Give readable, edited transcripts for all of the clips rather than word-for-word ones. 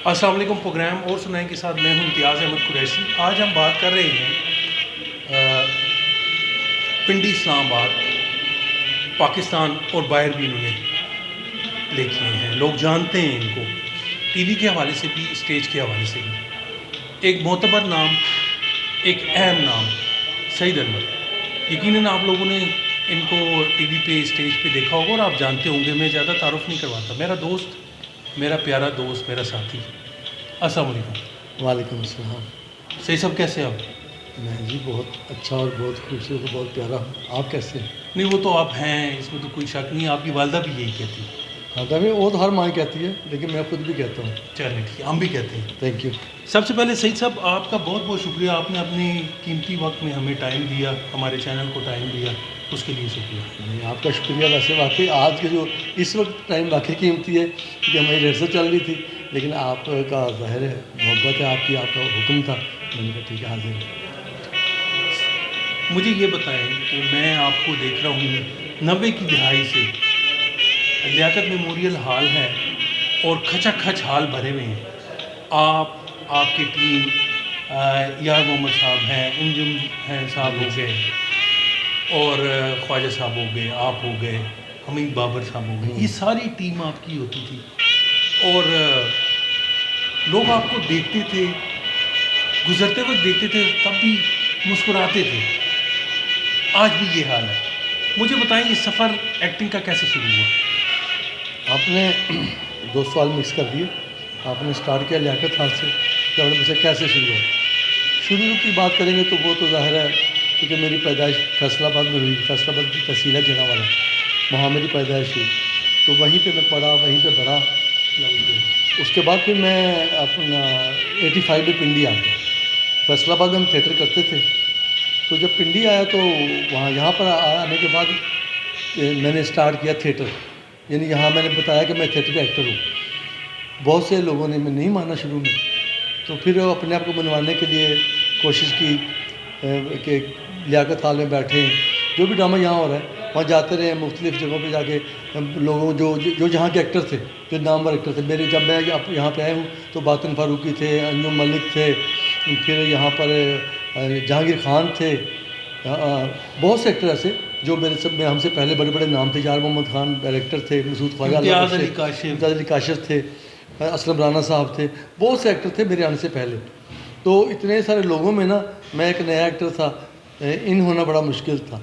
अस्सलाम वालेकुम। प्रोग्राम और सुनाई के साथ मैं हूं इम्तियाज़ अहमद कुरैशी। आज हम बात कर रहे हैं पिंडी इस्लामाबाद, पाकिस्तान और बाहर भी इन्होंने प्ले किए हैं। लोग जानते हैं इनको टीवी के हवाले से भी, स्टेज के हवाले से भी। एक मोतबर नाम, एक अहम नाम, सईद अनवर। यकीनन आप लोगों ने इनको टीवी पे, स्टेज पे देखा होगा और आप जानते होंगे। मैं ज़्यादा तारुफ नहीं करवाता। मेरा दोस्त, मेरा प्यारा दोस्त, मेरा साथी। अस्सलाम वालेकुम। वालेकुम अस्सलाम। सही सब कैसे आप? मैं जी बहुत अच्छा और बहुत खूबसूरत और बहुत प्यारा हूँ। आप कैसे हैं? नहीं, वो तो आप हैं, इसमें तो कोई शक नहीं। आपकी वालदा भी यही कहती है। हाँ तभी वो तो हर माँ कहती है, लेकिन मैं खुद भी कहता हूँ। चलिए ठीक है, हम भी कहते हैं। Thank you. सबसे पहले सईद साहब, आपका बहुत बहुत शुक्रिया। आपने अपने कीमती वक्त में हमें टाइम दिया, हमारे चैनल को टाइम दिया, उसके लिए शुक्रिया। नहीं, आपका शुक्रिया। वैसे वाकई आज के जो इस वक्त टाइम वाकई कीमती है, क्योंकि हमारी रिहर्सल चल रही थी, लेकिन आपका ज़ाहिर है मोहब्बत है आपकी, आपका हुक्म था, मैंने कहा ठीक है हाजिर है। मुझे ये बताएं कि मैं आपको देख रहा हूँ 90 की दहाई से लियाकत मेमोरियल हॉल है और खचाखच हॉल भरे हुए हैं। आप, आपकी टीम, यार मोहम्मद साहब हैं, अंजुम हैं साहब हो गए, और ख्वाजा साहब हो गए, आप हो गए, हमीद बाबर साहब हो गए। ये सारी टीम आपकी होती थी और लोग आपको देखते थे, गुजरते हुए देखते थे, तब भी मुस्कुराते थे। आज भी ये हाल है। मुझे बताएं, ये सफ़र एक्टिंग का कैसे शुरू हुआ? आपने दो सवाल मिक्स कर दिए। आपने स्टार्ट किया लियाकत हाल से, कि आपने मुझसे कैसे शुरू हुआ। शुरू की बात करेंगे तो वो तो ज़ाहिर है, क्योंकि मेरी पैदाइश फैसलाबाद में हुई। फैसलाबाद की तहसील है जनावाला, वहाँ मेरी पैदाइश हुई, तो वहीं पे मैं पढ़ा, वहीं पे बढ़ा। उसके बाद फिर मैं अपना 85 में पिंडी आ गया। फैसलाबाद में हम थिएटर करते थे, तो जब पिंडी आया तो वहाँ यहाँ पर आने के बाद मैंने स्टार्ट किया थिएटर। यानी यहाँ मैंने बताया कि मैं थिएटर का एक्टर हूँ। बहुत से लोगों ने मैं नहीं माना शुरू में, तो फिर अपने आप को मनवाने के लिए कोशिश की कि लियाकत हाल में बैठे, जो भी ड्रामा यहाँ हो रहा है वहाँ जाते रहे। मुख्तलिफ़ जगहों पे जाके लोगों जो जहाँ के एक्टर थे, जो नामवर एक्टर थे मेरे, जब मैं यहाँ पे आया हूँ तो बातिन फारूकी थे, अंजुम मलिक थे, फिर यहाँ पर जहांगीर खान थे, बहुत से एक्टर ऐसे जो मेरे सब में हमसे पहले बड़े बड़े नाम थे। यार मोहम्मद खान डायरेक्टर थे, मसूद ख्वाजा, इम्तियाज़ अली काशिफ थे, असलम राना साहब थे, बहुत से एक्टर थे मेरे आने से पहले। तो इतने सारे लोगों में ना मैं एक नया एक्टर था, इन होना बड़ा मुश्किल था।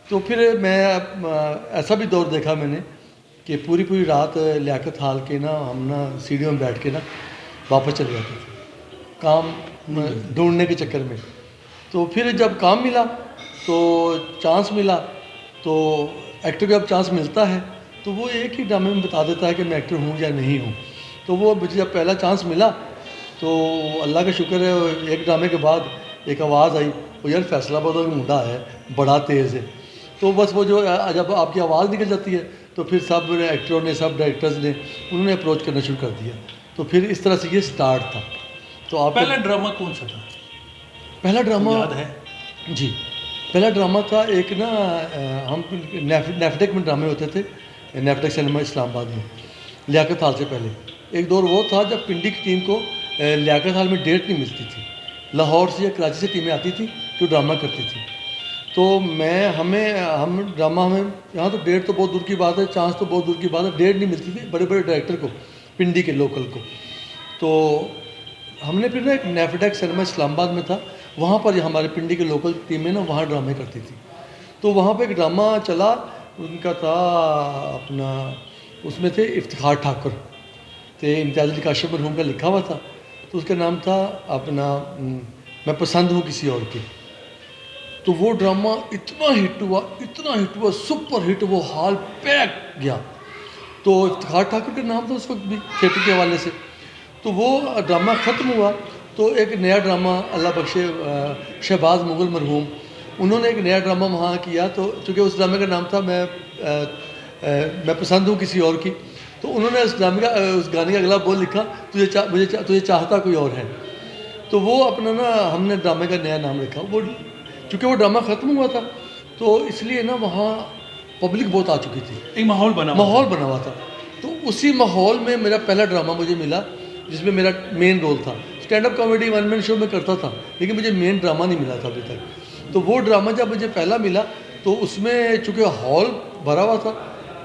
तो फिर मैं ऐसा भी दौर देखा मैंने कि पूरी पूरी रात लियाकत हाल के ना हम ना सीढ़ियों में बैठ के ना वापस चले जाते थे काम ढूंढने के चक्कर में। तो फिर जब काम मिला, तो चांस मिला, तो एक्टर को जब चांस मिलता है तो वो एक ही ड्रामे में बता देता है कि मैं एक्टर हूँ या नहीं हूँ। तो वो मुझे जब पहला चांस मिला तो अल्लाह का शुक्र है, एक ड्रामे के बाद एक आवाज़ आई, वो यार फैसलाबाद का मुंडा है, बड़ा तेज़ है। तो बस वो जो जब आपकी आवाज़ निकल जाती है तो फिर सब एक्टरों ने, सब डायरेक्टर्स ने, उन्होंने अप्रोच करना शुरू कर दिया। तो फिर इस तरह से ये स्टार्ट था। तो आप पहला ड्रामा कौन सा था? पहला ड्रामा याद है जी, पहला ड्रामा था एक ना, हम नेफटेक में ड्रामे होते थे, नेफटेक सिनेमा इस्लामाबाद में, लियाकत हाल से पहले। एक दौर वो था जब पिंडी की टीम को लियाकत हाल में डेट नहीं मिलती थी। लाहौर से या कराची से टीमें आती थी जो ड्रामा करती थी। तो हम ड्रामा में यहाँ तो डेट तो बहुत दूर की बात है, चांस तो बहुत दूर की बात है, डेट नहीं मिलती थी बड़े बड़े डायरेक्टर को, पिंडी के लोकल को। तो हमने फिर ना एक नेफटेक सिनेमा इस्लामाबाद में था, वहाँ पर हमारे पिंडी के लोकल टीमें ना वहाँ ड्रामे करती थी। तो वहाँ पे एक ड्रामा चला, उनका था अपना, उसमें थे इफ्तिखार ठाकुर थे, इम्तियाज़ अली काशिफ मरहूम का लिखा हुआ था। तो उसका नाम था अपना मैं पसंद हूँ किसी और की। तो वो ड्रामा इतना हिट हुआ, सुपर हिट, वो हॉल पैक गया। तो इफ्तिखार ठाकुर का नाम था उस वक्त भी थिएटर के हवाले से। तो वो ड्रामा ख़त्म हुआ तो एक नया ड्रामा अल्लाह बख्शे शहबाज मुग़ल मरहूम, उन्होंने एक नया ड्रामा वहाँ किया। तो चूँकि उस ड्रामे का नाम था मैं पसंद हूँ किसी और की, तो उन्होंने उस ड्रामे का, उस गाने का अगला बोल लिखा, तुझे चाहता कोई और है। तो वो अपना ना हमने ड्रामे का नया नाम रखा। वो चूँकि वो ड्रामा ख़त्म हुआ था तो इसलिए ना वहाँ पब्लिक बहुत आ चुकी थी, एक माहौल बना हुआ था। तो उसी माहौल में मेरा पहला ड्रामा मुझे मिला जिसमें मेरा मेन रोल था। Stand up comedy one man show में करता था, लेकिन मुझे मेन ड्रामा नहीं मिला था अभी तक। तो वो ड्रामा जब मुझे पहला मिला तो उसमें चूँकि हॉल भरा हुआ था,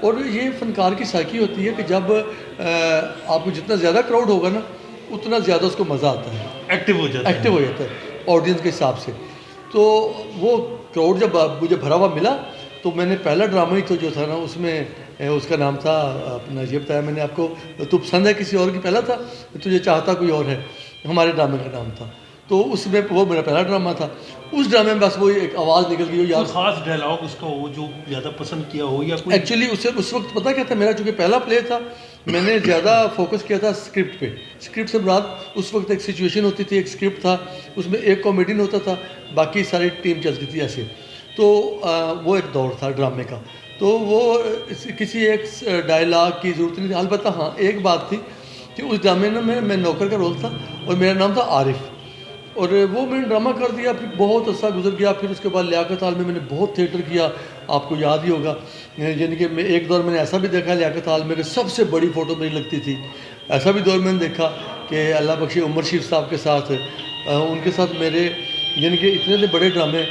और ये फ़नकार की साकी होती है कि जब आपको जितना ज़्यादा क्राउड होगा ना, उतना ज़्यादा उसको मज़ा आता है, एक्टिव हो जाता है। एक्टिव हो जाता है ऑडियंस के हिसाब से। तो वो क्राउड जब मुझे भरा हुआ मिला, तो मैंने पहला ड्रामा ही तो जो था ना, उसमें उसका नाम था अपना, ये बताया मैंने आपको, तू पसंद है किसी और की, पहला था तुझे चाहता कोई और है, हमारे ड्रामे का नाम था। तो उसमें वो मेरा पहला ड्रामा था। उस ड्रामे में बस वो एक आवाज़ निकल गई हो यार। कोई खास डायलॉग उसका हो जो ज़्यादा पसंद किया हो, या कोई एक्चुअली उस वक्त पता क्या था, मेरा चूँकि पहला प्ले था, मैंने ज़्यादा फोकस किया था स्क्रिप्ट पे। स्क्रिप्ट से मुराद उस वक्त एक सिचुएशन होती थी, एक स्क्रिप्ट था, उसमें एक कॉमेडियन होता था, बाकी सारी टीम चलती थी ऐसे। तो वो एक दौर था ड्रामे का। तो वो किसी एक डायलॉग की ज़रूरत नहीं थी। अलबत्ता हाँ, एक बात थी कि उस ड्रामे में मैं नौकर का रोल था और मेरा नाम था आरिफ, और वो मैंने ड्रामा कर दिया। फिर बहुत अर्सा गुजर गया। फिर उसके बाद लियाकत हाल में मैंने बहुत थिएटर किया, आपको याद ही होगा। यानी कि मैं एक दौर मैंने ऐसा भी देखा लियाकत हाल में कि सबसे बड़ी फ़ोटो मेरी लगती थी। ऐसा भी दौर मैंने देखा कि अल्लाह बख्शे उमर शीफ साहब के साथ, उनके साथ मेरे यानी कि इतने बड़े ड्रामे,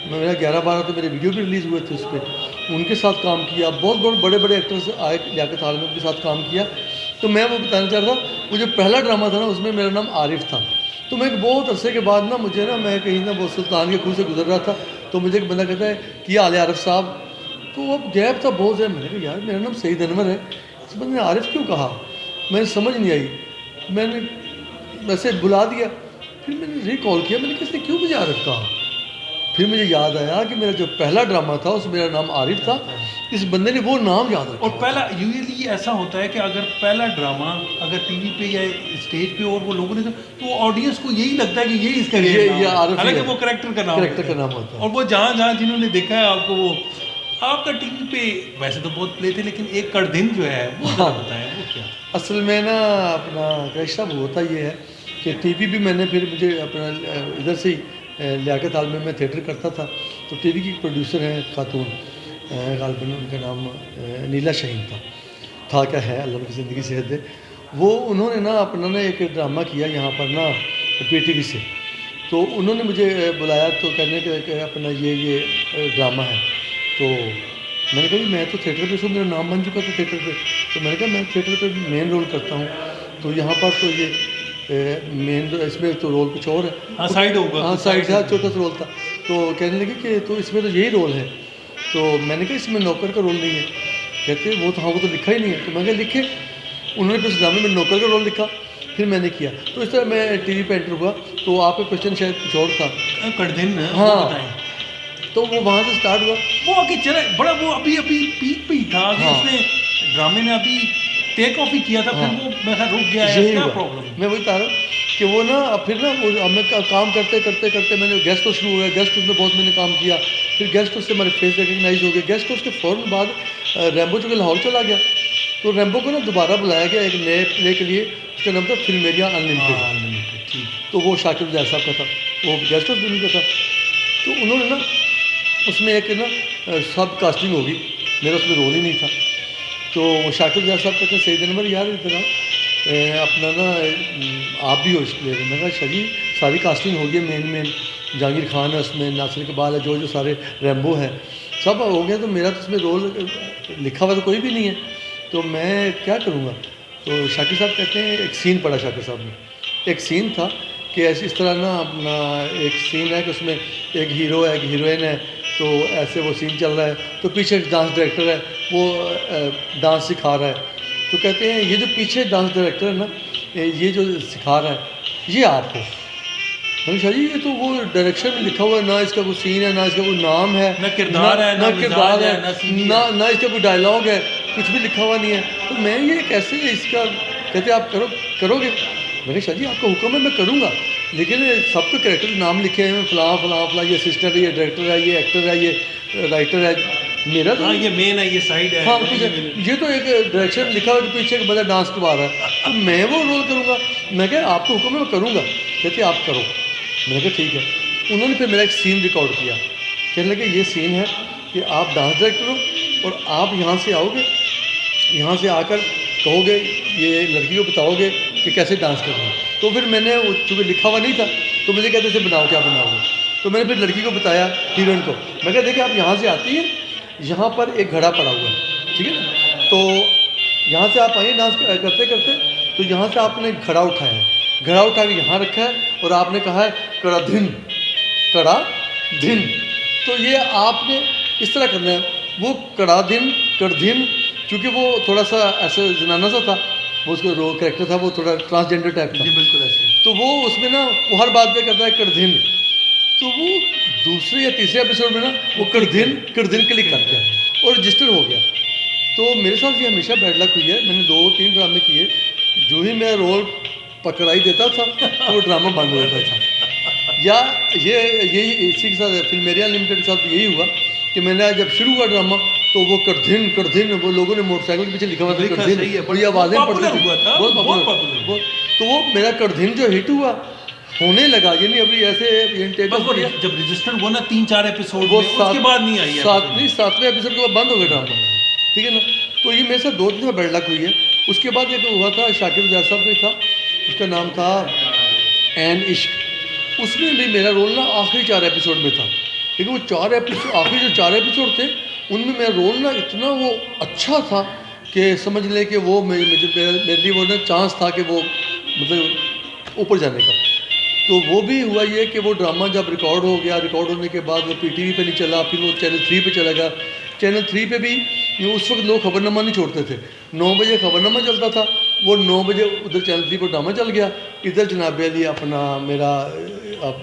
मेरा 11-12 तो मेरे वीडियो भी रिलीज़ हुए थे उस पर, उनके साथ काम किया। बहुत बहुत बड़े बड़े एक्टर्स आए लियाकत हाल में, उनके साथ काम किया। तो मैं वो बताना चाह रहा था, वो जो पहला ड्रामा था ना, उसमें मेरा नाम आरिफ था। तो मैं एक बहुत अरसे के बाद ना, मुझे ना, मैं कहीं ना वो सुल्तान के खूह से गुजर रहा था, तो मुझे एक बंदा कहता है कि हाल है आरिफ साहब। तो अब गैप था बहुत ज़्यादा। मैंने कहा यार मेरा नाम सईद अनवर है, इस बंदे ने आरिफ क्यों कहा, मैंने समझ नहीं आई। मैंने वैसे बुला दिया, फिर मैंने रिकॉल किया, मैंने किसने क्यों मुझे आरिफ कहा। फिर मुझे याद आया कि मेरा जो पहला ड्रामा था उसमें मेरा नाम आरिफ था, इस बंदे ने वो नाम याद रखा। और पहला यूजुअली ऐसा होता है कि अगर पहला ड्रामा अगर टीवी पे या स्टेज पे और वो लोगों ने तो ऑडियंस को यही लगता है कि ये इसका ये रियल नाम है। आरिफ ही हालांकि है। वो करेक्टर का नाम कैरेक्टर होता का है। नाम होता है। और वो जहाँ जहाँ जिन्होंने देखा है आपको, वो आपका टीवी पे वैसे तो बहुत प्ले थे, लेकिन एक कर दिन जो है वो ज़रा बताएं वो क्या। असल में ना अपना कृष्णा होता ये है कि टीवी भी मैंने, फिर मुझे अपना इधर से ही लियाकत हाल में मैं थिएटर करता था। तो टीवी की प्रोड्यूसर हैं खातून, गालिबन उनका नाम नीला शाहीन था क्या है, अल्लाह उनकी ज़िंदगी सेहत दे। वो उन्होंने ना अपना ना एक ड्रामा किया यहाँ पर ना PTV से। तो उन्होंने मुझे बुलाया, तो कहने के अपना ये ड्रामा है। तो मैंने कहा मैं तो थिएटर पे, मेरा नाम बन चुका था थिएटर पे। तो मैंने कहा मैं थिएटर पे मेन रोल करता हूँ, तो यहाँ पर तो ये मेन इसमें तो रोल कुछ और है। हाँ साइड होगा। हाँ साइड था, छोटा सा रोल था। तो कहने लगे कि तो इसमें तो यही रोल है। तो मैंने कहा इसमें नौकर का रोल नहीं है। कहते वो तो हाँ वो तो लिखा ही नहीं है। तो मैंने कहा लिखे। उन्होंने फिर उस ड्रामे में नौकर का रोल लिखा, फिर मैंने किया। तो इस तरह मैं टीवी पे एंटर हुआ। तो आपका क्वेश्चन शायद कुछ और था। कर दिन हाँ। बताएं। तो वो वहाँ से स्टार्ट हुआ। वो आगे चला बड़ा, वो अभी पीक पे ही था। अभी हाँ। उसने ड्रामे ने अभी टेक ऑफ ही किया था, हाँ। फिर वो मेरा रुक गया है, यही क्या हुआ। प्रॉब्लम। मैं वही बता रहा हूँ कि वो ना फिर ना वो हमें काम करते करते करते मैंने गेस्ट हाउस शुरू हो गया। गेस्ट हाउस में बहुत मैंने काम किया। फिर गेस्ट हाउस से हमारे फेस रिकगनाइज हो गए। गेस्ट हाउस के फ़ौरन बाद रैम्बो चूँकि लाहौर चला गया, तो रैम्बो को ना दोबारा बुलाया गया एक नए प्ले के लिए। उसका नाम था फिल्मेरिया अनलिमिटेड। ठीक। तो वो शाकिर जैद साहब का था, वो गेस्ट हाउस भी उनका था। तो उन्होंने ना उसमें एक ना सब कास्टिंग होगी, मेरा उसमें रोल ही नहीं था। तो वो शाकिर जैद साहब कहते हैं सईद अनवर यार इधर अपना ना आप भी हो इस प्ले में। मैं कहा अच्छा जी, सारी कास्टिंग हो गई है, मेन जहांगीर खान है उसमें, नासिर इकबाल है, जो सारे रैम्बो हैं, सब हो गए। तो मेरा तो उसमें रोल लिखा हुआ तो कोई भी नहीं है, तो मैं क्या करूँगा। तो शाकिर साहब कहते हैं एक सीन पढ़ा शाकिर साहब ने। एक सीन था कि ऐसे इस तरह ना अपना एक सीन है कि उसमें एक हीरो है, एक हीरोइन है, तो ऐसे वो सीन चल रहा है, तो पीछे एक डांस डायरेक्टर है, वो डांस सिखा रहा है। तो कहते हैं ये जो पीछे डांस डायरेक्टर है ना, ये जो सिखा रहा है ये आप हो। मैंने शाह जी ये तो वो डायरेक्शन में लिखा हुआ है, ना इसका कोई सीन है, ना इसका कोई नाम है, ना किरदार है, ना किरदार है, ना इसका कोई डायलॉग है, कुछ भी लिखा हुआ नहीं है। तो मैं ये कैसे इसका, कहते आप करोगे। मैंने शाह जी आपका हुक्म है मैं करूँगा, लेकिन सबके कैरेक्टर नाम लिखे हैं, फला ये असिस्टेंट है, ये डायरेक्टर है, ये एक्टर है, ये राइटर है, मेरा तो ये मेन है, ये साइड है। हाँ कुछ ये तो एक डायरेक्शन लिखा हुआ कि पीछे एक बंदा डांस करवा रहा है, तो मैं वो रोल करूँगा। मैं क्या आपको हुक्म है मैं करूँगा। कहते आप करो। मैंने कहा ठीक है। उन्होंने फिर मेरा एक सीन रिकॉर्ड किया। कहने लगे ये सीन है कि आप डांस डायरेक्टर हो और आप यहाँ से आओगे, यहाँ से आकर कहोगे ये लड़की को बताओगे कि कैसे डांस करना है। तो फिर मैंने चूँकि लिखा हुआ नहीं था तो मुझे कहते थे बनाओ, क्या बनाओगे। तो मैंने फिर लड़की को बताया, हीरोइन को, मैं कहा देखिए आप यहाँ से आती हैं, यहाँ पर एक घड़ा पड़ा हुआ है, ठीक है ना, तो यहाँ से आप आइए डांस करते करते। तो यहाँ से आपने घड़ा उठाया है, घड़ा उठा के यहाँ रखा है और आपने कहा है कड़ा धिन, कड़ा धिन। तो ये आपने इस तरह करना है। वो कड़ा दिन करधिन, क्योंकि वो थोड़ा सा ऐसे जनाना सा था, वो उसका रो कैरेक्टर था, वो थोड़ा ट्रांसजेंडर टाइप था। जी बिल्कुल ऐसे। तो वो उसमें ना वो हर बात पे करता है करधिन। तो वो दूसरे या तीसरे एपिसोड में ना वो करधिन क्लिक कर गया और रजिस्टर हो गया। तो मेरे साथ ये हमेशा बैड लक हुई है। मैंने 2-3 ड्रामे किए, जो ही मैं रोल पकड़ाई देता था तो वो ड्रामा बंद हो जाता था। या यही इसी के साथ फिल्म मेरिया लिमिटेड के साथ यही हुआ कि मैंने जब शुरू हुआ ड्रामा तो वो करधिन वो लोगों ने मोटरसाइकिल के पीछे लिखा हुआ था करधिन, और ये आवाज़ें पड़ती थी, बहुत पॉपुलर। तो वो मेरा करधिन जो हिट हुआ होने लगा, यानी अभी ऐसे बस वो जब रजिस्टर्ड हुआ ना 3-4 एपिसोड वो उसके बाद नहीं आई है। 7वें एपिसोड के बाद बंद हो गया ड्रामा, ठीक है ना। तो ये मेरे साथ 2 दिन बैड लक हुई है। उसके बाद एक हुआ था शाकिर उजैर साहब का था, उसका नाम था एन इश्क। उसमें भी मेरा रोल ना आखिरी 4 एपिसोड में था, लेकिन वो 4 एपिसोड, आखिरी जो 4 एपिसोड थे उनमें मेरा रोल ना इतना वो अच्छा था कि समझ लें कि वो मेरे लिए वो ना चांस था कि वो मतलब ऊपर जाने का। तो वो भी हुआ ये कि वो ड्रामा जब रिकॉर्ड हो गया, रिकॉर्ड होने के बाद वो पीटीवी पे नहीं चला, फिर वो चैनल 3 पे चला गया। चैनल 3 पे भी उस वक्त लोग खबरनामा नहीं छोड़ते थे, 9 बजे खबरनामा चलता था, वो 9 बजे उधर चैनल 3 पर ड्रामा चल गया, इधर जनाब अली अपना मेरा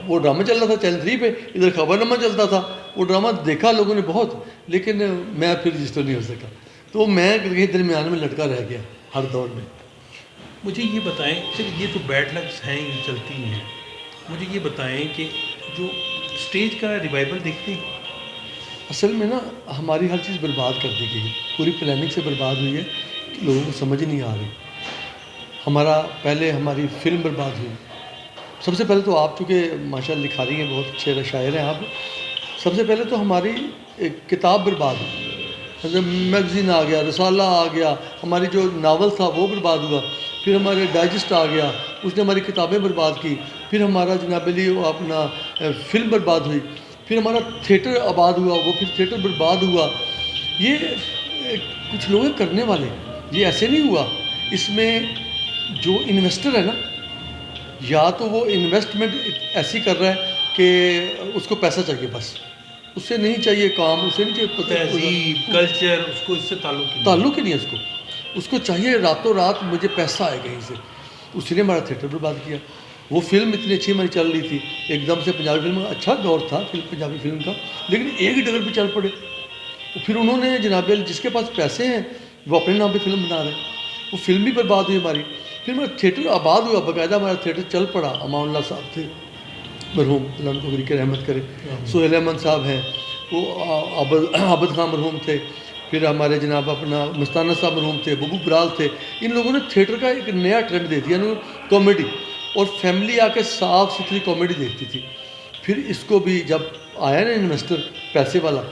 वो ड्रामा चल रहा था चैनल 3 पे, इधर खबरनामा चलता था। वो ड्रामा देखा लोगों ने बहुत, लेकिन मैं फिर रजिस्टर नहीं हो सका, तो मैं कहीं दरमियान में लटका रह गया हर दौर में। मुझे ये बताएं, चलिए ये तो बैड लक्स हैं, ये चलती ही हैं, मुझे ये बताएं कि जो स्टेज का रिवाइवल देखते हैं, असल में ना हमारी हर चीज़ बर्बाद कर दी गई, पूरी प्लानिंग से बर्बाद हुई है कि लोगों को समझ नहीं आ रही। पहले हमारी फिल्म बर्बाद हुई। सबसे पहले तो आप चूँकि माशाल्लाह लिखा रही हैं, बहुत अच्छे शायर हैं आप। सबसे पहले तो हमारी एक किताब बर्बाद हुई, मतलब मैगज़ीन आ गया, रसाला आ गया, हमारी जो नावल था वो बर्बाद हुआ, फिर हमारे डाइजेस्ट आ गया, उसने हमारी किताबें बर्बाद की, फिर हमारा जनाब अली अपना फिल्म बर्बाद हुई, फिर हमारा थिएटर आबाद हुआ, वो फिर थिएटर बर्बाद हुआ। ये कुछ लोग करने वाले, ये ऐसे नहीं हुआ। इसमें जो इन्वेस्टर है ना, या तो वो इन्वेस्टमेंट ऐसी कर रहा है कि उसको पैसा चाहिए, बस उससे नहीं चाहिए काम, उससे नहीं चाहिए तहजीब कल्चर, उसको इससे ताल्लुक़ ही नहीं है उसको चाहिए रातों रात मुझे पैसा आए कहीं से। उसने हमारा थिएटर बर्बाद किया। वो फिल्म इतनी अच्छी हमारी चल रही थी, एकदम से पंजाबी फिल्म अच्छा दौर था पंजाबी फिल्म का, लेकिन एक ही डगर पे चल पड़े। फिर उन्होंने जनाब जिसके पास पैसे हैं वो अपने नाम पे फिल्म बना रहे, वो फिल्म भी बर्बाद हुई हमारी। फिर हमारा थिएटर आबाद हुआ, बाकायदा हमारा थिएटर चल पड़ा। अमानुल्लाह साहब थे मरहूम, अल्लाह उनको बरीक़ रहमत करे, सुहेल अहमद साहब हैं, वो आबद खान मरहूम थे, फिर हमारे जनाब अपना मस्ताना साहब मरहूम थे, बबू बराल थे। इन लोगों ने थिएटर का एक नया ट्रेंड दे दिया ना, कॉमेडी, और फैमिली आके साफ़ सुथरी कॉमेडी देखती थी। फिर इसको भी जब आया ना इन्वेस्टर पैसे वाला,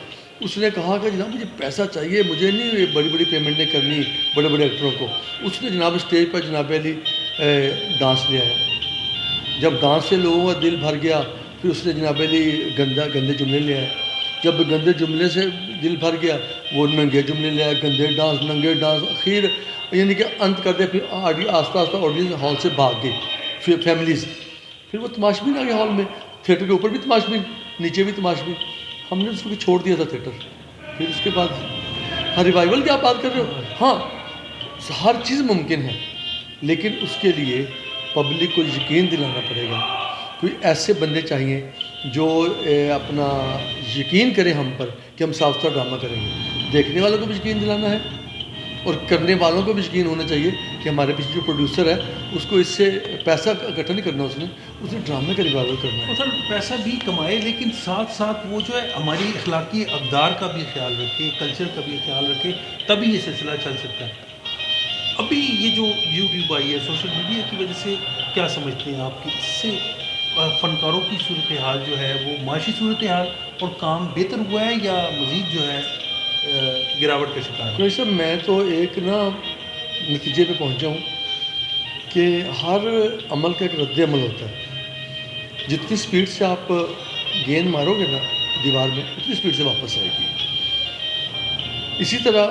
उसने कहा कि जनाब मुझे पैसा चाहिए, मुझे नहीं ये बड़ी बड़ी पेमेंटें करनी बड़े बड़े एक्टरों को। उसने जनाब स्टेज पर जनाब अली डांस ले आया। जब डांस से लोगों का दिल भर गया, फिर उसने जनाब अली गंदे जुमले ले आए। जब गंदे जुमले से दिल भर गया, वो नंगे जुमले ले आए, गंदे डांस, नंगे डांस, आखिर यानी कि अंत कर दे। फिर आस्ता आस्ता ऑडियंस हॉल से भाग गई, फिर फैमिलीज, फिर वो तमाशबीन आ गया हॉल में, थिएटर के ऊपर भी तमाशबीन, नीचे भी तमाशबीन। हमने उसको छोड़ दिया था थिएटर। फिर उसके बाद हाँ, रिवाइवल की आप बात कर रहे हो, हाँ हर चीज़ मुमकिन है, लेकिन उसके लिए पब्लिक को यकीन दिलाना पड़ेगा। कोई ऐसे बंदे चाहिए जो अपना यकीन करें हम पर कि हम साफ सुथरा ड्रामा करेंगे। देखने वालों को भी यकीन दिलाना है और करने वालों को भी यकीन होना चाहिए कि हमारे पीछे जो प्रोड्यूसर है उसको इससे पैसा इकट्ठा नहीं करना, उसने ड्रामे का रिवाइवल करना है। मतलब पैसा भी कमाए, लेकिन साथ साथ वो जो है हमारी अखलाकी अक़दार का भी ख्याल रखे, कल्चर का भी ख्याल रखे, तभी ये सिलसिला चल सकता है। अभी ये जो यूट्यूब आई है, सोशल मीडिया की वजह से क्या समझते हैं आप कि इससे फ़नकारों की सूरत हाल जो है वो माशी सूरत हाल और काम बेहतर हुआ है या मज़ीद जो है गिरावट का शिकार है? तो सर मैं तो एक ना नतीजे पे पहुंचा हूँ कि हर अमल का एक रद्द अमल होता है। जितनी स्पीड से आप गेंद मारोगे ना दीवार में, उतनी स्पीड से वापस आएगी। इसी तरह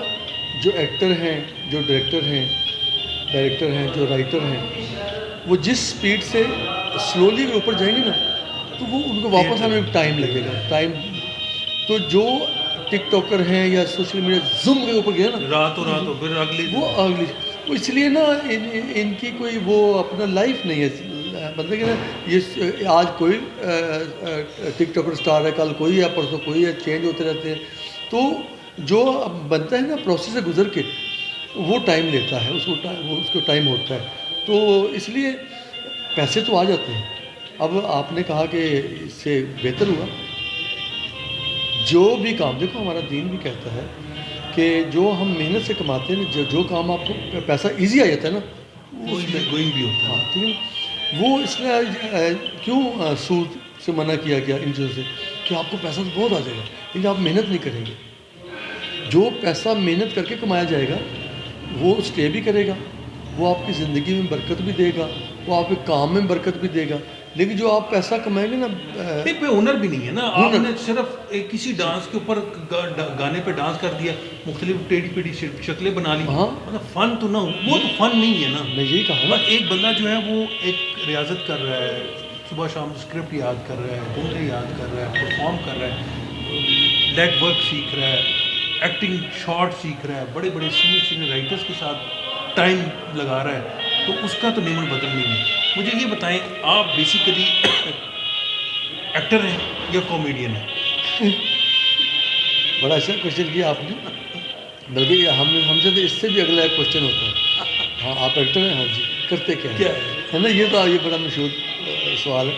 जो एक्टर हैं, जो डायरेक्टर हैं, जो राइटर हैं, वो जिस स्पीड से स्लोली ऊपर जाएंगे ना, तो वो उनको वापस आने में टाइम लगेगा। तो जो टिकटॉकर हैं या सोशल मीडिया ज़ूम के ऊपर गया ना, रातों फिर अगली वो इसलिए ना इनकी कोई वो अपना लाइफ नहीं है। मतलब कि ना ये आज कोई टिकटॉकर स्टार है, कल कोई है, परसों कोई है, चेंज होते रहते हैं। तो जो अब बनता है ना प्रोसेस से गुजर के, वो टाइम लेता है, उसको टाइम होता है। तो इसलिए पैसे तो आ जाते हैं। अब आपने कहा कि इससे बेहतर हुआ जो भी काम, देखो हमारा दीन भी कहता है कि जो हम मेहनत से कमाते हैं, जो काम आपको पैसा इजी आ जाता है ना, उसमें गोइंग भी होता है। हाँ, ठीक है। वो इसलिए क्यों सूद से मना किया गया इन चीज़ों से, कि आपको पैसा तो बहुत आ जाएगा लेकिन आप मेहनत नहीं करेंगे। जो पैसा मेहनत करके कमाया जाएगा वो स्टे भी करेगा, वो आपकी ज़िंदगी में बरकत भी देगा, वो आपके काम में बरकत भी देगा। लेकिन जो आप पैसा कमाएंगे ना, पे हुनर भी नहीं है ना। आपने सिर्फ एक किसी डांस के ऊपर गाने पे डांस कर दिया, मुख्तलिफ टेढ़ी पेढ़ी शक्लें बना ली, हाँ, मतलब फ़न तो ना, वो तो फ़न नहीं है ना। मैं यही कहा ना, एक बंदा जो है वो एक रियाजत कर रहा है, सुबह शाम स्क्रिप्ट याद कर रहा है, जुमले याद कर रहा है, परफॉर्म कर रहा है, लेग वर्क सीख रहा है, एक्टिंग शॉट सीख रहा है, बड़े बड़े सीनियर राइटर्स के साथ टाइम लगा रहा है, तो उसका तो नेमन बदल नहीं है। मुझे ये बताएं, आप बेसिकली एक्टर हैं या कॉमेडियन हैं? बड़ा अच्छा क्वेश्चन किया आपने। बल्कि हमसे तो इससे भी अगला एक क्वेश्चन होता है, हाँ आप एक्टर हैं, हाँ जी, करते क्या क्या है ना। ये बड़ा मशहूर सवाल है।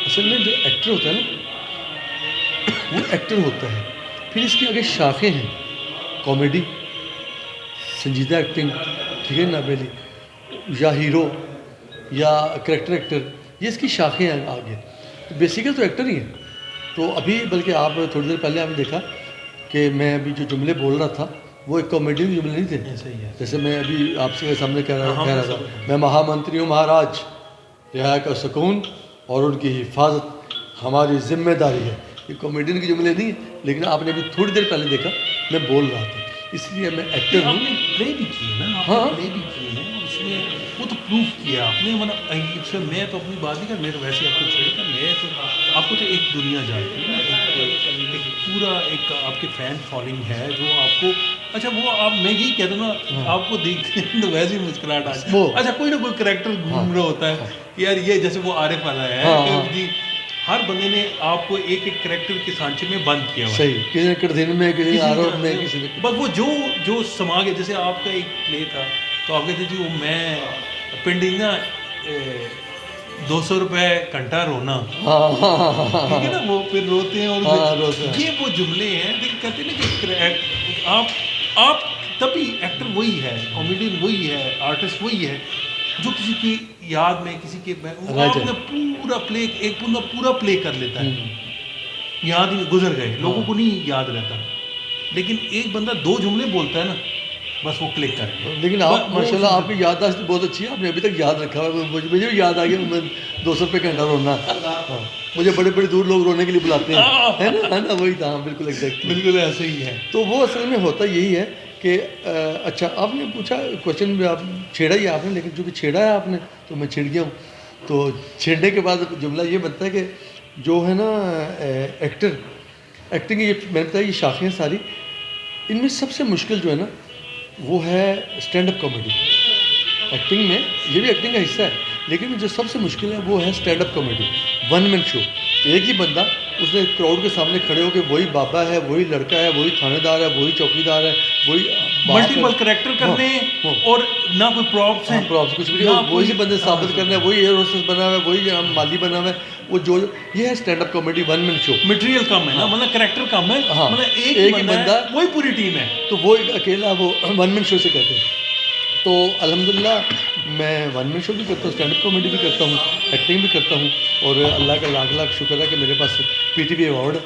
असल में जो एक्टर होता है ना, वो एक्टर होता है, फिर इसकी आगे शाखें हैं, कॉमेडी, संजीदा एक्टिंग, ठीक है, नाबेली, या हीरो, या करेक्टर एक्टर, ये इसकी शाखें हैं आगे। तो बेसिकली तो एक्टर ही हैं। तो अभी बल्कि आप थोड़ी देर पहले आपने देखा कि मैं अभी जो जुमले बोल रहा था वो एक कॉमेडी के जुमले नहीं थे। सही है। जैसे मैं अभी आपके सामने कह रहा था, सब मैं महामंत्री हूँ महाराज, रियाया का सुकून और उनकी हिफाजत हमारी जिम्मेदारी है। ये कॉमेडियन के जुमले नहीं है, लेकिन आपने अभी थोड़ी देर पहले देखा मैं बोल रहा था, इसलिए मैं एक्टर हूँ। आपने प्ले भी किए ना, हाँ, प्ले भी किए हैं, उसमें वो तो प्रूफ किया आपने। मतलब इससे मैं तो अपनी बात नहीं कर, मैं तो वैसे आपको छेड़ता, मैं तो आपको तो एक दुनिया जानती है ना, एक पूरा एक आपके फैन फॉलोइंग है जो आपको, अच्छा वो आप, मैं यही कहता हूँ ना, आपको देखते हैं तो वैसे ही मुस्कुराहट आ जाती है। अच्छा कोई ना कोई करेक्टर घूम रहा होता है यार, ये जैसे वो आरिफ वाला है कि हर बंदे ने आपको एक एक करेक्टर के सांचे में बंद किया हुआ है। सही, किसी दिन में, किसी आरोप में, किसी ने बस वो जो समा गया। जैसे आपका एक प्ले था तो आप कहते जी वो मैं पिंड ना 200 रुपये घंटा रोना, ठीक है ना, वो फिर रोते हैं और रोते हैं। ये वो जुमले हैं, लेकिन कहते हैं ना कि आप तभी एक्टर वही है, कॉमेडियन वही है, आर्टिस्ट वही है जो किसी की याद में, किसी के आपने पूरा प्ले कर लेता है, याद ही गुजर गए, लोगों को नहीं याद रहता। लेकिन एक बंदा 2 जुमले बोलता है ना, बस वो क्लिक कर। लेकिन आप माशाल्लाह आपकी याददाश्त बहुत अच्छी है, आपने अभी तक याद रखा है। मुझे भी याद आ गया, मैं 200 रुपये घंटा रोना। हाँ, मुझे बड़े बड़े दूर लोग रोने के लिए बुलाते हैं, है ना, वही था। हाँ, बिल्कुल एग्जैक्ट, बिल्कुल ऐसे ही है। तो वो असल में होता यही है कि अच्छा आपने पूछा क्वेश्चन भी, आप छेड़ा ही आपने, लेकिन चूँकि छेड़ा है आपने तो मैं छिड़ गया हूँ। तो छेड़ने के बाद जुमला ये बनता है कि जो है ना एक्टिंग, ये मैंने बताया ये शाखें सारी, इनमें सबसे मुश्किल जो है ना वो है स्टैंड अप कॉमेडी। एक्टिंग में ये भी एक्टिंग का हिस्सा है, लेकिन जो सबसे मुश्किल है वो है stand up comedy, one man show. एक ही बंदा उसने क्राउड के सामने खड़े होकर वही बाबा है, वही लड़का है, वही थानेदार है, वही चौकीदार है, वही मल्टीपल कैरेक्टर करने और ना कोई प्रॉप्स हैं, प्रॉप्स कुछ भी नहीं, वही बंदे साबित करना है, वही एयर होस्टेस बना हुआ है, वही माली बना हुआ है, वो जो ये है stand up comedy one man show. Material कम है ना, मतलब कैरेक्टर कम है, मतलब एक ही बंदा वही पूरी टीम है, तो वो अकेला वो वन मैन शो से कहते हैं। तो अल्हम्दुलिल्लाह मैं वन मैन शो भी करता हूँ, स्टैंड अप कॉमेडी भी करता हूँ, एक्टिंग भी करता हूँ, और अल्लाह का लाख लाख शुक्र है कि मेरे पास PTV अवार्ड है।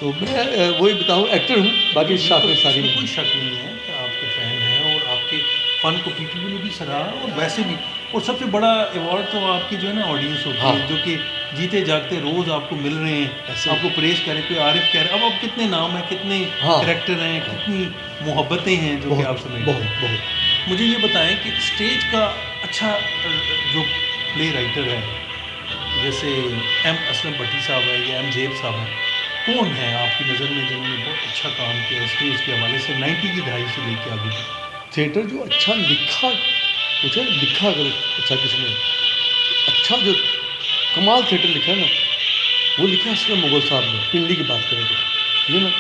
तो मैं वही बताऊँ, एक्टर हूँ, बाकी शाखें सारी कोई शक नहीं है कि आपके फ़ैन हैं और आपके फ़न को PTV ने भी सराहा, और वैसे भी और सबसे बड़ा अवार्ड तो आपकी जो है ना ऑडियंस होती हाँ। है, जो कि जीते जागते रोज़ आपको मिल रहे हैं, ऐसे। आपको प्रेस करें, कोई आरिफ कह रहे हैं, अब कितने नाम हैं, कितने हाँ। करेक्टर हैं, कितनी मोहब्बतें हैं जो कि आप समेट बहुत बहुत मुझे ये बताएं कि स्टेज का अच्छा जो प्ले राइटर है, जैसे एम असलम भट्टी साहब है या एम जेब साहब हैं, कौन है आपकी नज़र में जिन्होंने बहुत अच्छा काम किया स्टेज के हवाले से 90 की दहाई से लेके आगे तक? थिएटर जो अच्छा लिखा, मुझे लिखा अगर अच्छा किसी ने अच्छा जो कमाल थिएटर लिखा है ना, वो लिखा है असलम मुगल साहब ने, पिंडी की बात करें तो, ठीक है ना।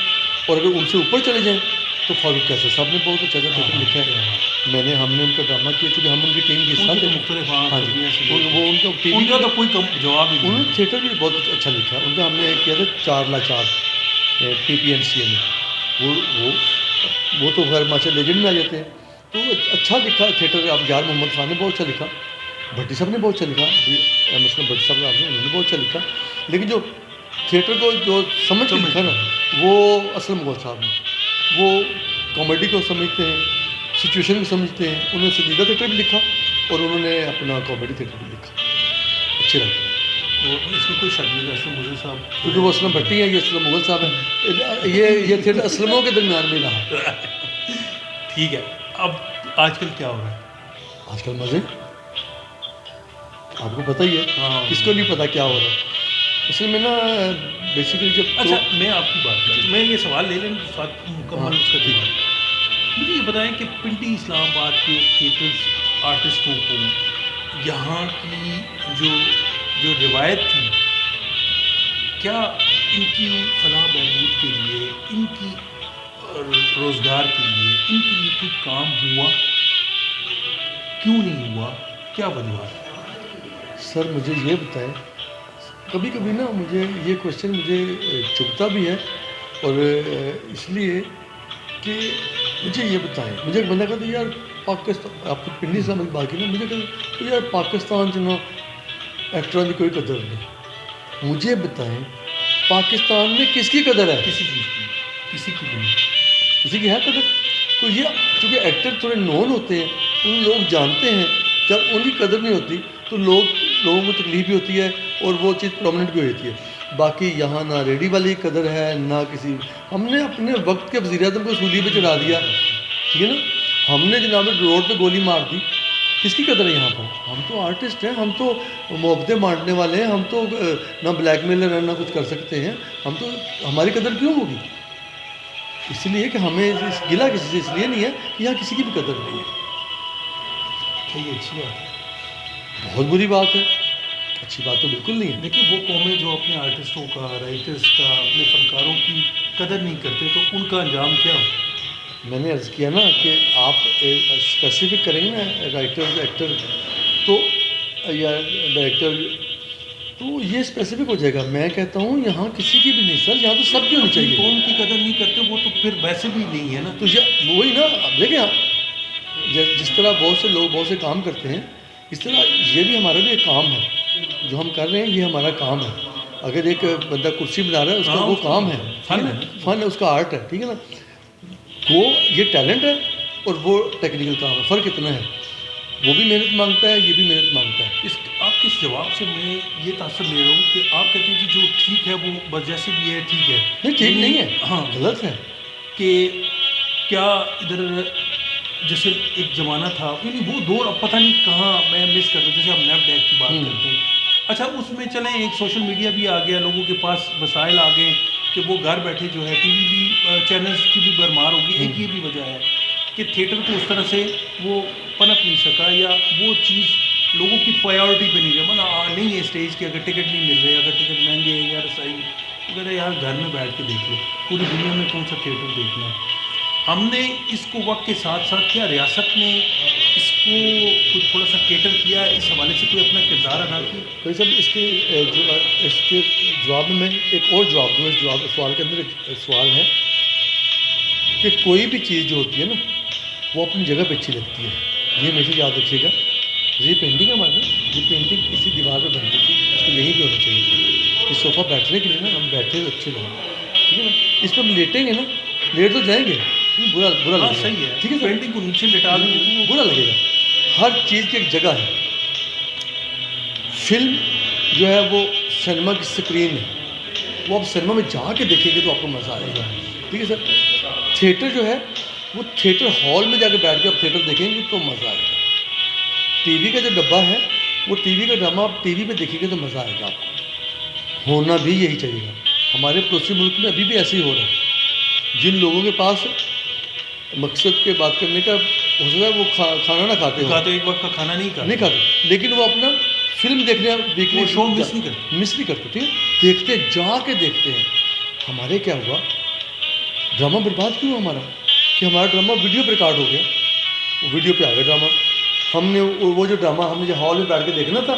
और अगर उनसे ऊपर चले जाएं तो फारूक कैसर साहब ने बहुत अच्छा थिएटर लिखा है। हमने उनका ड्रामा किया, क्योंकि हम उनकी टीम के साथ थे। मुख्तलिफ हाँ जी, वो उनका टीम उनका तो कोई जवाब ही नहीं उन्होंने थिएटर भी बहुत अच्छा लिखा है। उनका हमने किया था 4 PPNCA में, वो तो खैर माशा लेजेंड में आ जाते हैं। तो अच्छा लिखा थिएटर। अब यार मोहम्मद खान ने बहुत अच्छा लिखा, भट्टी साहब ने बहुत अच्छा लिखा, मतलब भट्टी साहब उन्होंने बहुत अच्छा लिखा। लेकिन जो थिएटर को जो समझ के लिखा ना, वो असलम मुगल साहब ने, वो कॉमेडी को समझते हैं, सिचुएशन को समझते हैं। उन्होंने संजीदा थिएटर भी लिखा और उन्होंने अपना कॉमेडी थिएटर भी लिखा, अच्छे लगते हैं। इसमें कोई शक नहीं, असलम मुगल साहब, क्योंकि वो असलम भट्टी है, ये असलम मुगल साहब है, ये थिएटर असलमों के दरमियान में रहा। ठीक है। अब आजकल क्या हो रहा है? आजकल मज़े आपको पता ही है, हाँ। किसको नहीं पता क्या हो रहा है। असल में ना बेसिकली जब अच्छा, मैं आपकी बात करता, मैं ये सवाल ले लें तो साथ मुकम्मल हाँ, उसका ठीक जवाब। मुझे ये बताएं कि पिंडी इस्लामाबाद के थिएटर आर्टिस्टों को यहाँ की जो रिवायत थी, क्या इनकी फलाह बहबूद के लिए, इनकी रोज़गार के लिए, इनके लिए कोई काम हुआ? क्यों नहीं हुआ? क्या वजूहत? सर मुझे ये बताएं, कभी कभी ना मुझे ये क्वेश्चन मुझे चुभता भी है, और इसलिए कि मुझे ये बताएं, मुझे एक बंदा कहता यार पाकिस्तान, आपको पिंडी इस्लामाबाद बात की ना, मुझे कहता तो यार पाकिस्तान च ना एक्टरों की कोई कदर नहीं। मुझे बताएं पाकिस्तान में किसकी कदर है? किसी चीज़ की, किसी की भी नहीं। किसी की है कदर? तो ये चूँकि एक्टर थोड़े नोन होते हैं, उन लोग जानते हैं, जब उनकी कदर नहीं होती तो लोगों को तकलीफ भी होती है और वो चीज़ प्रोमिनेंट भी हो जाती है। बाकी यहाँ ना रेडी वाली कदर है, ना किसी, हमने अपने वक्त के वज़ीर-ए-आज़म को सूली पे चढ़ा दिया, ठीक है ना। हमने जनाब रोड पे गोली मार दी, किसकी कदर है यहाँ पर? हम तो आर्टिस्ट हैं, हम तो मोहब्बतें बांटने वाले हैं, हम तो ना ब्लैकमेलर हैं, ना कुछ कर सकते हैं। हम तो, हमारी कदर क्यों होगी? इसलिए कि हमें गिला किसी से इसलिए नहीं है कि यहाँ किसी की भी कदर नहीं है। ये अच्छी बात है। बहुत बुरी बात है, अच्छी बात तो बिल्कुल नहीं है। देखिए, वो कौमें जो अपने आर्टिस्टों का, राइटर्स का, अपने फनकारों की कदर नहीं करते, तो उनका अंजाम क्या हो? मैंने अर्ज़ किया ना कि आप स्पेसिफिक करेंगे ना राइटर, एक्टर तो या डायरेक्टर, तो ये स्पेसिफिक हो जाएगा। मैं कहता हूँ यहाँ किसी की भी नहीं सर, यहाँ तो सबकी होनी चाहिए। कौन की कदर नहीं करते, वो तो फिर वैसे भी नहीं है ना। तो ये वही ना, अब देखें जिस तरह बहुत से लोग बहुत से काम करते हैं, इस तरह ये भी हमारा भी एक काम है, जो हम कर रहे हैं ये हमारा काम है। अगर एक बंदा कुर्सी बना रहा है, उसका वो काम है, फन है, फन है, उसका आर्ट है, ठीक है ना। वो ये टैलेंट है और वो टेक्निकल काम है, फ़र्क इतना है। वो भी मेहनत मांगता है, ये भी मेहनत मांगता है। आपके इस जवाब से मैं ये तासर ले रहा हूँ कि आप कहते हैं कि जो ठीक है वो बस जैसे भी है ठीक है। नहीं, ठीक नहीं है, हाँ, गलत है। कि क्या इधर जैसे एक ज़माना था, यानी वो दौर अब पता नहीं कहाँ मैं मिस करता, जैसे हम नेप डैक की बात करते हैं। अच्छा, उसमें चलें, एक सोशल मीडिया भी आ गया, लोगों के पास वसाइल आ गए कि वो घर बैठे जो है टीवी भी, चैनल्स की भी भरमार होगी। एक ये भी वजह है कि थिएटर को उस तरह से वो पनप नहीं सका, या वो चीज़ लोगों की प्रायोरिटी पे नहीं रहा। मतलब नहीं है स्टेज के, अगर टिकट नहीं मिल रहे, अगर टिकट महंगे हैं या रसाई, तो कहते यार घर में बैठ के देख लो, पूरी दुनिया में कौन सा थिएटर देखना है। हमने इसको वक्त के साथ साथ, क्या रियासत ने इसको कुछ थोड़ा सा केटर किया, इस हवाले से कोई अपना किरदार अदा किया? तो सब इसके जवाब में मैं एक और जवाब दूँ। इस सवाल के अंदर एक सवाल है कि कोई भी चीज़ जो होती है ना, वो अपनी जगह पे अच्छी लगती है। ये हमेशा याद रखिएगा। ये पेंटिंग है हमारा, ये पेंटिंग किसी दीवार पे बनती थी, इसको यहीं पे होना चाहिए था। इस सोफ़ा बैठने के लिए ना, हम बैठे तो अच्छे लगे, ठीक है ना। इस पर हम लेटेंगे ना, लेट तो जाएंगे, बुरा लगेगा। सही है, ठीक है, पेंटिंग को नीचे लिटा देंगे तो बुरा लगेगा। हर चीज़ की एक जगह है, फिल्म जो है वो सिनेमा की स्क्रीन है, वो आप सिनेमा में जाके देखेंगे तो आपको मज़ा आएगा। ठीक है सर। थिएटर जो है वो थिएटर हॉल में जाके बैठ के आप थिएटर देखेंगे तो मज़ा आएगा। टीवी का जो डब्बा है वो टीवी का ड्रामा आप टीवी पे देखेंगे तो मज़ा आएगा आपको। होना भी यही चाहिए। हमारे पड़ोसी मुल्क में अभी भी ऐसे ही हो रहा है। जिन लोगों के पास मकसद के बात करने का हो सकता है वो खाना ना खाते हो, खाते एक वक्त का खाना नहीं खाते, लेकिन वो अपना फिल्म देखने वो शो मिस नहीं करते। ठीक है, देखते जाके देखते हैं। हमारे क्या हुआ, ड्रामा बर्बाद क्यों हुआ हमारा, कि हमारा ड्रामा वीडियो पे रिकॉर्ड हो गया, वो वीडियो पे आ गया ड्रामा। हमने वो जो ड्रामा हमने जो हॉल में बैठ के देखना था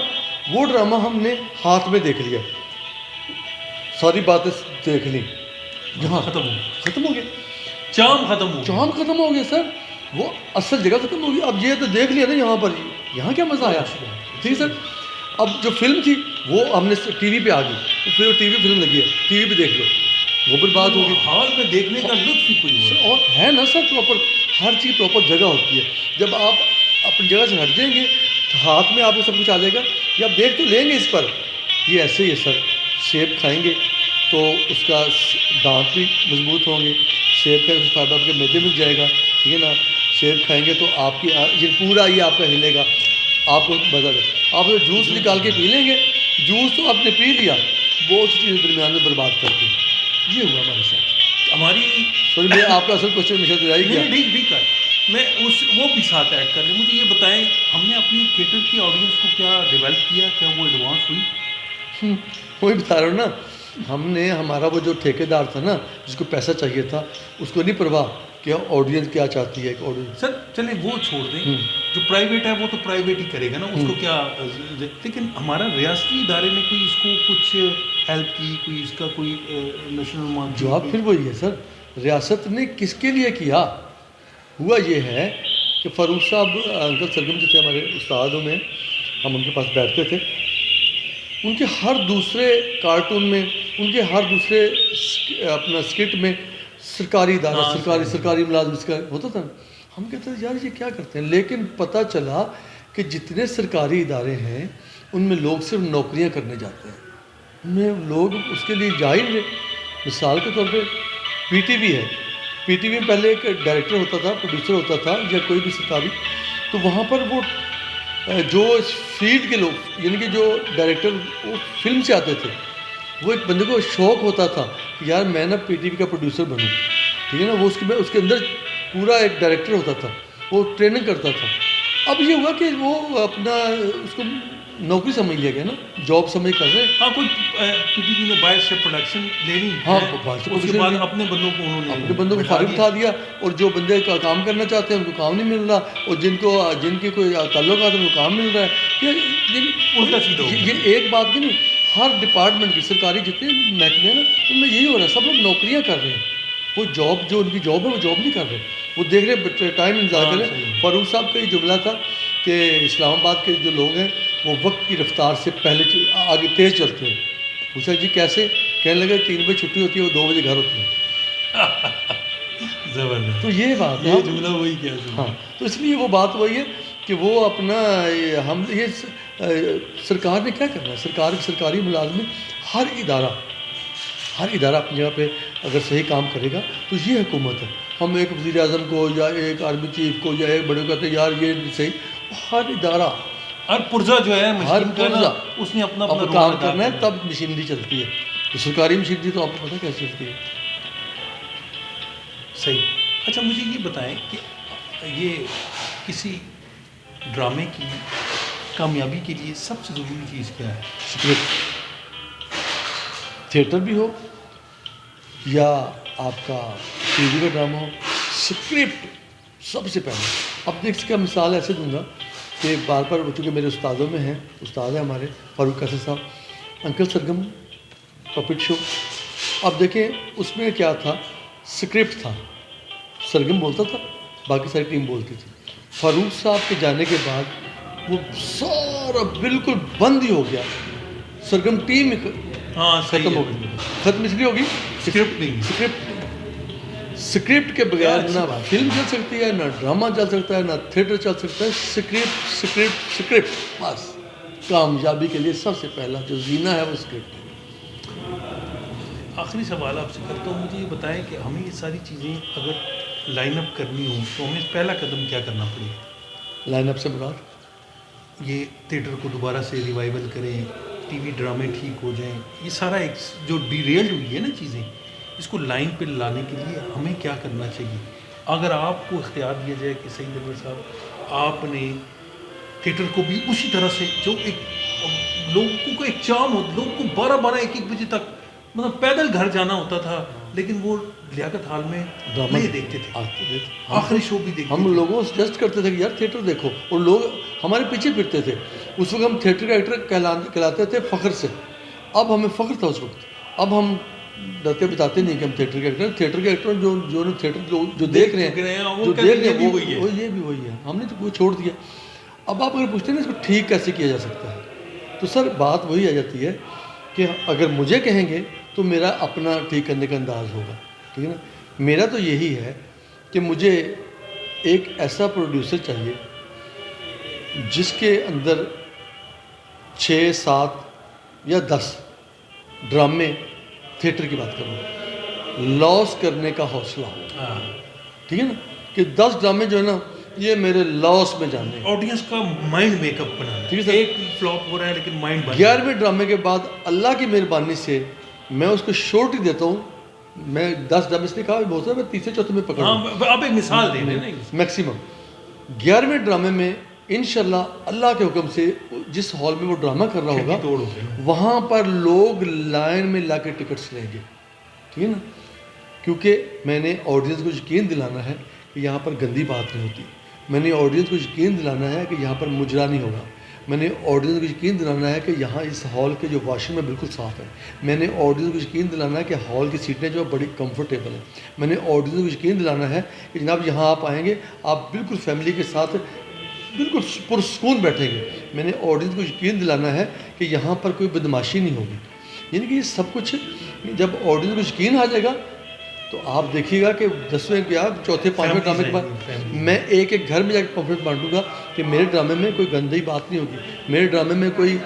वो ड्रामा हमने हाथ में देख लिया, सारी बातें देख ली, जहाँ खत्म हो गया, चाम खत्म हो गया सर, वो असल जगह खत्म हो गई। अब ये तो देख लिया ना यहाँ पर, यहाँ क्या मज़ा आया। ठीक है सर। अब जो फिल्म थी वो हमने टीवी पे आ गई, तो फिर टीवी फिल्म लगी है, टीवी पे देख लो, वो बर्बाद हो गई। हॉल में देखने का लुत्फ ही कोई और है ना सर, प्रॉपर हर चीज़ प्रॉपर जगह होती है। जब आप अपनी जगह से हट जाएंगे तो हाथ में आपको सब कुछ आ जाएगा, ये आप देख तो लेंगे इस पर, ये ऐसे ही है सर। सेब खाएंगे तो उसका दांत भी मजबूत होंगे, सेब का फायदा आपके मैदे में जाएगा। ठीक है ना, सेब खाएंगे तो आपकी ये पूरा ये आपका हिलेगा, आपको मजा आएगा। आप तो जूस निकाल के पी लेंगे, जूस तो आपने पी लिया, बहुत सी चीज़ें दरमियान में बर्बाद करके, ये हुआ हमारे साथ। हमारी सॉरी, मैं आपका असल क्वेश्चन मुझे तो नहीं ठीक है, मैं वो भी साथ ऐड कर लें। मुझे ये बताएं, हमने अपनी थिएटर की ऑडियंस को क्या डेवलप किया, क्या वो एडवांस हुई? वही बता रहा हूँ ना, हमने हमारा वो जो ठेकेदार था ना, जिसको पैसा चाहिए था, उसको नहीं परवाह कि ऑडियंस क्या चाहती है। ऑडियंस सर चले वो छोड़ दें, जो प्राइवेट है वो तो प्राइवेट ही करेगा ना, उसको क्या। लेकिन हमारा रियासती इदारे ने कोई इसको कुछ हेल्प की, कोई इसका कोई नेशनल मार्क? जवाब फिर वही है सर, रियासत ने किसके लिए किया। हुआ ये है कि फ़ारूक साहब अंकल सरगम जो थे हमारे उस्तादों में, हम उनके पास बैठते थे, उनके हर दूसरे कार्टून में, उनके हर दूसरे अपना स्किट में सरकारी इदारा, सरकारी मुलाजिम होता था। हम कहते थे यार ये क्या करते हैं, लेकिन पता चला कि जितने सरकारी इदारे हैं उनमें लोग सिर्फ नौकरियां करने जाते हैं, उनमें लोग उसके लिए जा ही नहीं। मिसाल के तौर पे पीटीवी है, पीटीवी में पहले एक डायरेक्टर होता था, प्रोड्यूसर होता था, या कोई भी सरकारी, तो वहाँ पर वो जो फील्ड के लोग, यानी कि जो डायरेक्टर वो फिल्म से आते थे, वो एक बंदे को शौक़ होता था कि यार मैं ना पीटीवी का प्रोड्यूसर बनूं। ठीक है ना, वो उसके अंदर पूरा एक डायरेक्टर होता था, वो ट्रेनिंग करता था। अब ये हुआ कि वो अपना उसको नौकरी समझ लिया गया ना, जॉब समझ कर रहे हैं। हाँ, कोई पीटीवी ने बाहर से प्रोडक्शन लेनी, हाँ, उसके बाद अपने बंदों को फारिग उठा दिया, और जो बंदे का काम करना चाहते हैं उनको काम नहीं मिल रहा, और जिनके कोई ताल्लुकात है उनको काम मिल रहा है। उल्टा सीधा ये एक बात की नहीं, हर डिपार्टमेंट की सरकारी जितने महकमे हैं ना, उनमें यही हो रहा है, सब लोग नौकरियाँ कर रहे हैं। वो जॉब जो उनकी जॉब है वो जॉब नहीं कर रहे, वो देख रहे टाइम इंतजार कर रहे हैं। फारूक साहब का ये जुमला था कि इस्लामाबाद के जो लोग हैं वो वक्त की रफ्तार से पहले आगे तेज़ चलते हैं। पूछा जी कैसे, कहने लगे 3 बजे छुट्टी होती है, वो 2 बजे घर होते हैं। ज़बरदस्त। तो ये बात है, ये जुमला वही क्या है। हाँ, तो इसलिए वो बात वही है कि वो अपना हम ये सरकार ने क्या करना है, सरकारी मुलाजमे हर इदारा अपनी जगह पे अगर सही काम करेगा तो ये हुकूमत है। हम एक वज़ीर आज़म को या एक आर्मी चीफ को या एक बड़े को कहते हैं यार ये सही, हर इदारा, हर पुर्जा जो है हर पुर्जा उसने अपना काम करना है, तब मशीनरी चलती है। तो सरकारी मशीनरी तो आपको पता कैसे चलती है। सही। अच्छा मुझे ये बताएं कि ये किसी ड्रामे की कामयाबी के लिए सबसे ज़रूरी चीज़ क्या है? स्क्रिप्ट, थिएटर भी हो या आपका टीवी का ड्रामा हो, स्क्रिप्ट सबसे पहले। अब देख इसका मिसाल ऐसे दूंगा कि बार चूँकि मेरे उस्तादों में हैं, उस्ताद हैं हमारे फ़ारूक कासिम साहब, अंकल सरगम पपेट शो। अब देखें उसमें क्या था, स्क्रिप्ट था, सरगम बोलता था, बाकी सारी टीम बोलती थी। फ़ारूक साहब के जाने के बाद वो सारा बिल्कुल बंद ही हो गया, सरगम टीम खत्म हो गई। खत्म इसलिए होगी, स्क्रिप्ट के बगैर ना फिल्म चल सकती है, ना ड्रामा चल सकता है, ना थिएटर चल सकता है। स्क्रिप्ट बस। कामयाबी के लिए सबसे पहला जो जीना है वो स्क्रिप्ट है। आखिरी सवाल आपसे करता हूँ, मुझे ये बताएं कि हमें ये सारी चीज़ें अगर लाइन अप करनी हो तो हमें पहला कदम क्या करना पड़ेगा? लाइनअप से मुराद ये थिएटर को दोबारा से रिवाइवल करें, टीवी ड्रामे ठीक हो जाएं, ये सारा एक जो डिरेल्ड हुई है ना चीज़ें, इसको लाइन पे लाने के लिए हमें क्या करना चाहिए? अगर आपको इख्तियार दिया जाए कि सईद अनवर साहब आपने थिएटर को भी उसी तरह से जो एक लोगों को एक चाम हो, लोगों को 12-12 1-1 बजे तक मतलब पैदल घर जाना होता था, लेकिन वो लियाकत हॉल में ड्रामा प्ले देखते थे, आते थे। आखिरी शो भी देखते हम थे। लोगों को सजेस्ट करते थे कि यार थिएटर देखो, और लोग हमारे पीछे फिरते थे। उस वक्त हम थिएटर का एक्टर कहलाते थे फ़ख्र से। अब हमें फ़ख्र था उस वक्त। अब हम डरते बताते नहीं कि हम थिएटर के एक्टर। थिएटर के एक्टर जो थिएटर लोग जो देख रहे चुके हैं, वो जो कहते देख रहे हैं, हैं वही है। वो ये भी वही है। हमने तो वो छोड़ दिया। अब आप अगर पूछते हैं ना इसको ठीक कैसे किया जा सकता है, तो सर बात वही आ जाती है कि अगर मुझे कहेंगे तो मेरा अपना ठीक करने का अंदाज़ होगा, ठीक है ना। मेरा तो यही है कि मुझे एक ऐसा प्रोड्यूसर चाहिए जिसके अंदर 6, 7 या 10 ड्रामे, थिएटर की बात करूँ, लॉस करने का हौसला हो, हाँ, ठीक है ना, कि 10 ड्रामे जो है ना ये मेरे लॉस में जाने। ऑडियंस का माइंड मेकअप बनाना। ठीक है सर। एक फ्लॉप हो रहा है लेकिन माइंड बन 11वें ड्रामे के बाद अल्लाह की मेहरबानी से मैं उसको श्योरिटी देता हूँ। मैं 10 ड्रामे इसलिए कहा बहुत सारा, मैं तीसरे चौथे में पकड़ हाँ, आप एक मिसाल दे रहे हैं ना। मैक्सिमम 11वें ड्रामे में इंशाल्लाह अल्लाह के हुक्म से जिस हॉल में वो ड्रामा कर रहा होगा तोड़ हो गई। वहाँ पर लोग लाइन में ला के टिकट्स लेंगे, ठीक है ना, क्योंकि मैंने ऑडियंस को यकीन दिलाना है कि यहाँ पर गंदी बात नहीं होती। मैंने ऑडियंस को यकीन दिलाना है कि यहाँ पर मुजरा नहीं होगा। मैंने ऑडियंस को यकीन दिलाना है कि यहाँ इस हॉल के जो वॉशरूम है बिल्कुल साफ़ है। मैंने ऑडियंस को यकीन दिलाना है कि हॉल की सीटें जो है बड़ी कंफर्टेबल हैं। मैंने ऑडियंस को यकीन दिलाना है कि जनाब यहाँ आप आएंगे, आप बिल्कुल फैमिली के साथ बिल्कुल पुरसकून बैठेंगे। मैंने ऑडियंस को यकीन दिलाना है कि यहाँ पर कोई बदमाशी नहीं होगी। यानी कि ये सब कुछ जब ऑडियंस को यकीन आ जाएगा तो आप देखिएगा कि 10वें या चौथे 5वें ड्रामे के बाद मैं एक एक घर में जाकर पम्फलेट बांटूंगा कि मेरे ड्रामे में कोई गंदी बात नहीं होगी, मेरे ड्रामे में कोई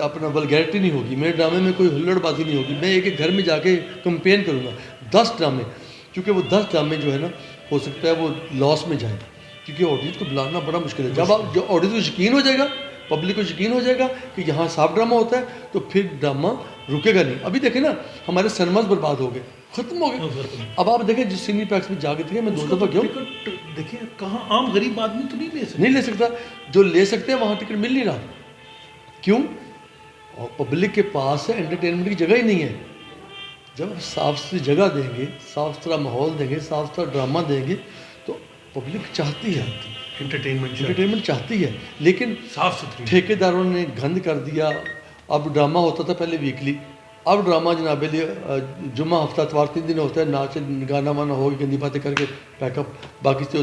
अपना वल्गैरिटी नहीं होगी, मेरे ड्रामे में कोई हुल्लड़बाजी नहीं होगी। मैं एक एक घर में जाके कंपेन करूँगा 10 ड्रामे, क्योंकि वो 10 ड्रामे जो है ना हो सकता है वो लॉस में जाए, क्योंकि ऑडियंस को बुलाना बड़ा मुश्किल है। जब आप जो ऑडियंस को यकीन हो जाएगा, पब्लिक को यकीन हो जाएगा कि यहाँ साफ ड्रामा होता है, तो फिर ड्रामा रुकेगा नहीं। अभी देखें ना, हमारे सिनेमाज बर्बाद हो गए, ख़त्म हो गए। अब आप देखें जिस सिनी पैक्स में जाके देखें, मैं 2 दफ़ा गया हूँ, देखिए कहाँ आम गरीब आदमी तो नहीं ले सकता। नहीं ले सकता। जो ले सकते हैं वहाँ टिकट मिल नहीं रहा। क्यों? और पब्लिक के पास है एंटरटेनमेंट की जगह ही नहीं है। जब साफ सुथरी जगह देंगे, साफ सुथरा माहौल देंगे, साफ सुथरा ड्रामा देंगे, तो पब्लिक चाहती है, एंटरटेनमेंट चाहती है। लेकिन साफ सुथरी ठेकेदारों ने गंद कर दिया। अब ड्रामा होता था पहले वीकली, अब ड्रामा जनाबे लिए जुम्मा हफ्ता इतवार 3 दिन होता है, नाच गाना वाना हो गंदी बातें करके पैकअप। बाकी जो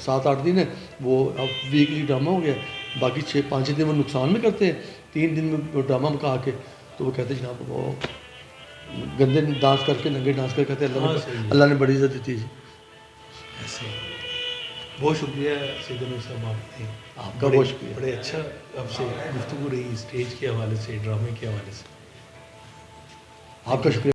7-8 दिन है वो अब वीकली ड्रामा हो गया। बाकी 5-6 दिन वो नुकसान भी करते हैं। 3 दिन में वो ड्रामा मुका के तो वो कहते हैं जनाब वो गंदे डांस करके, नंगे डांस करके कहते हैं अल्लाह ने बड़ी इज्जत दी थी। ऐसे बहुत शुक्रिया सईद अनवर साहब, आपने आपका बहुत शुक्रिया। बड़े अच्छा आपसे गुफ्तगू रही स्टेज के हवाले से, ड्रामे के हवाले से। आपका शुक्रिया।